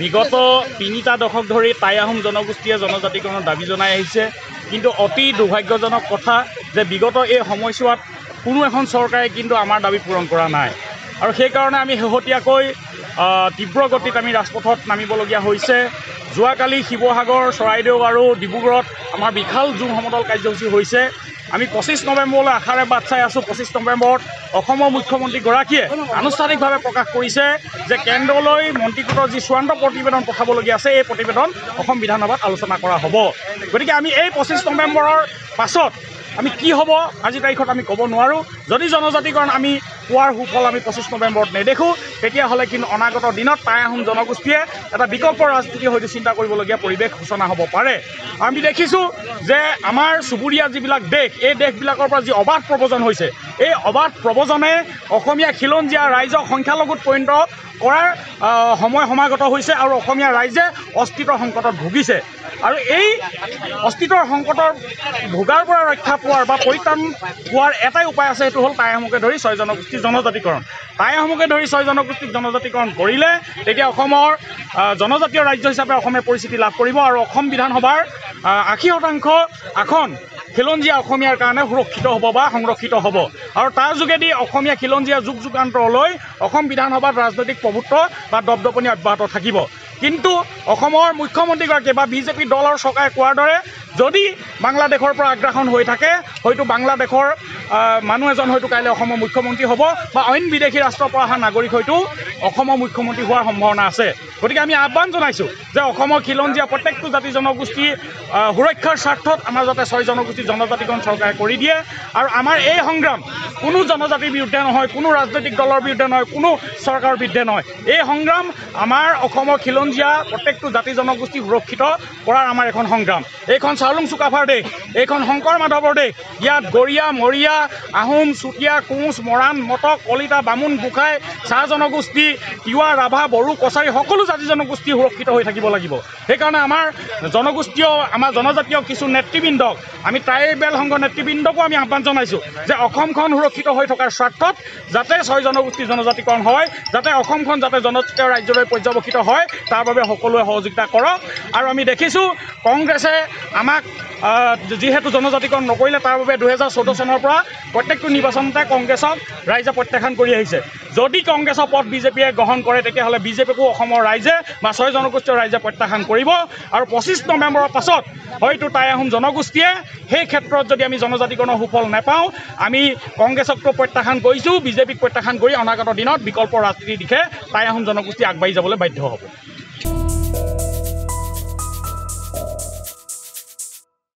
বিগত ৩টা দশক ধৰি টাই আহোম জনগোষ্ঠীয়ে জনজাতিকৰণৰ দাবী জনাই আহিছে, কিন্তু অতি দুৰ্ভাগ্যজনক কথা যে বিগত এই সময়ছোৱাত কোনো এখন চৰকাৰে কিন্তু আমাৰ দাবী পূৰণ কৰা নাই। আৰু সেইকাৰণে আমি শেহতীয়াকৈ তীব্ৰ গতিত আমি ৰাজপথত নামিবলগীয়া হৈছে। যোৱাকালি শিৱসাগৰ, চৰাইদেউ আৰু ডিব্ৰুগড়ত আমাৰ বিশাল জুম সমদল কাৰ্যসূচী হৈছে। আমি 25 নৱেম্বৰলৈ আশাৰে বাট চাই আছোঁ। 25 নৱেম্বৰত অসমৰ মুখ্যমন্ত্ৰীগৰাকীয়ে আনুষ্ঠানিকভাৱে প্ৰকাশ কৰিছে যে কেন্দ্ৰলৈ মন্ত্ৰীগোটৰ যি চূড়ান্ত প্ৰতিবেদন পঠাবলগীয়া আছে, এই প্ৰতিবেদন অসম বিধানসভাত আলোচনা কৰা হ'ব। গতিকে আমি এই 25 নৱেম্বৰৰ পাছত আমি কি হ'ব আজিৰ তাৰিখত আমি ক'ব নোৱাৰোঁ। যদি জনজাতিকৰণ আমি পোৱাৰ সুফল আমি 25 নৱেম্বৰত নেদেখোঁ, তেতিয়াহ'লে কিন্তু অনাগত দিনত টাই আহোম জনগোষ্ঠীয়ে এটা বিকল্প ৰাজনীতি হয়তো চিন্তা কৰিবলগীয়া পৰিৱেশ সূচনা হ'ব পাৰে। আমি দেখিছোঁ যে আমাৰ চুবুৰীয়া যিবিলাক দেশ, এই দেশবিলাকৰ পৰা যি অবাধ প্ৰব্ৰজন হৈছে, এই অবাধ প্ৰব্ৰজনে অসমীয়া খিলঞ্জীয়া ৰাইজক সংখ্যালঘুত পৰিণত কৰাৰ সময় সমাগত হৈছে আৰু অসমীয়া ৰাইজে অস্তিত্বৰ সংকটত ভুগিছে। আৰু এই অস্তিত্বৰ সংকটৰ ভোগাৰ পৰা ৰক্ষা পোৱাৰ বা পৰিত্ৰাণ পোৱাৰ এটাই উপায় আছে, সেইটো হ'ল টাই আহোমকে ধৰি 6 জনগোষ্ঠীৰ জনজাতিকৰণ। টাই আহোমকে ধৰি 6 জনগোষ্ঠীক জনজাতিকৰণ কৰিলে তেতিয়া অসমৰ জনজাতীয় ৰাজ্য হিচাপে অসমে পৰিচিতি লাভ কৰিব আৰু অসম বিধানসভাৰ 80% আসন খিলঞ্জীয়া অসমীয়াৰ কাৰণে সুৰক্ষিত হ'ব বা সংৰক্ষিত হ'ব। আৰু তাৰ যোগেদি অসমীয়া খিলঞ্জীয়া যুগ যুগান্তৰলৈ অসম বিধানসভাত ৰাজনৈতিক প্ৰভুত্ব বা দপদপনি অব্যাহত থাকিব। কিন্তু অসমৰ মুখ্যমন্ত্ৰীগৰাকীয়ে বা বিজেপি দলৰ চৰকাৰে কোৱাৰ দৰে যদি বাংলাদেশৰ পৰা আগ্ৰাসন হৈ থাকে, হয়তো বাংলাদেশৰ মানুহ এজন হয়তো কাইলৈ অসমৰ মুখ্যমন্ত্ৰী হ'ব বা অইন বিদেশী ৰাষ্ট্ৰৰ পৰা অহা নাগৰিক হয়তো অসমৰ মুখ্যমন্ত্ৰী হোৱাৰ সম্ভাৱনা আছে। গতিকে আমি আহ্বান জনাইছোঁ যে অসমৰ খিলঞ্জীয়া প্ৰত্যেকটো জাতি জনগোষ্ঠী সুৰক্ষাৰ স্বাৰ্থত আমাৰ যাতে 6 জনগোষ্ঠীৰ জনজাতিকৰণ চৰকাৰে কৰি দিয়ে। আৰু আমাৰ এই সংগ্ৰাম কোনো জনজাতিৰ বিৰুদ্ধে নহয়, কোনো ৰাজনৈতিক দলৰ বিৰুদ্ধে নহয়, কোনো চৰকাৰৰ বিৰুদ্ধে নহয়। এই সংগ্ৰাম আমাৰ অসমৰ খিলঞ্জীয়া প্ৰত্যেকটো জাতি জনগোষ্ঠী সুৰক্ষিত কৰাৰ আমাৰ এখন সংগ্ৰাম। এইখন চাওলুং চুকাফাৰ দেশ, এইখন শংকৰ মাধৱৰ দেশ। ইয়াত গৰীয়া, মৰীয়া, আহোম, চুতীয়া, কোঁচ, মৰাণ, মটক, কলিতা, বামুণ, গোসাঁই, চাহ জনগোষ্ঠী, তিৱা, ৰাভা, বড়ো, কছাৰী সকলো জাতি জনগোষ্ঠী সুৰক্ষিত হৈ থাকিব লাগিব। সেইকাৰণে আমাৰ জনজাতীয় কিছু নেতৃবৃন্দক, আমি ট্ৰাইবেল সংঘ নেতৃবৃন্দকো আমি আহ্বান জনাইছোঁ যে অসমখন সুৰক্ষিত হৈ থকাৰ স্বাৰ্থত যাতে 6 জনগোষ্ঠীৰ জনজাতিকৰণ হয়, যাতে অসমখন যাতে জনজাতীয় ৰাজ্যলৈ পৰ্যবেক্ষিত হয়, তাৰ বাবে সকলোৱে সহযোগিতা কৰক। আৰু আমি দেখিছোঁ কংগ্ৰেছে আমাক যিহেতু জনজাতিকৰণ নকৰিলে, তাৰ বাবে 2014 চনৰ পৰা প্ৰত্যেকটো নিৰ্বাচনতে কংগ্ৰেছক ৰাইজে প্ৰত্যাখ্যান কৰি আহিছে। যদি কংগ্ৰেছৰ পথ বিজেপিয়ে গ্ৰহণ কৰে, তেতিয়াহ'লে বিজেপিকো অসমৰ ৰাইজে বা 6 জনগোষ্ঠীয় ৰাইজে প্ৰত্যাখ্যান কৰিব। আৰু 25 নৱেম্বৰৰ পাছত হয়তো টাই আহোম জনগোষ্ঠীয়ে সেই ক্ষেত্ৰত যদি আমি জনজাতিকৰণৰ সুফল নাপাওঁ, আমি কংগ্ৰেছকতো প্ৰত্যাখ্যান কৰিছোঁ, বিজেপিক প্ৰত্যাখ্যান কৰি অনাগত দিনত বিকল্প ৰাজনীতিৰ দিশে টাই আহোম জনগোষ্ঠী আগবাঢ়ি যাবলৈ বাধ্য হ'ব।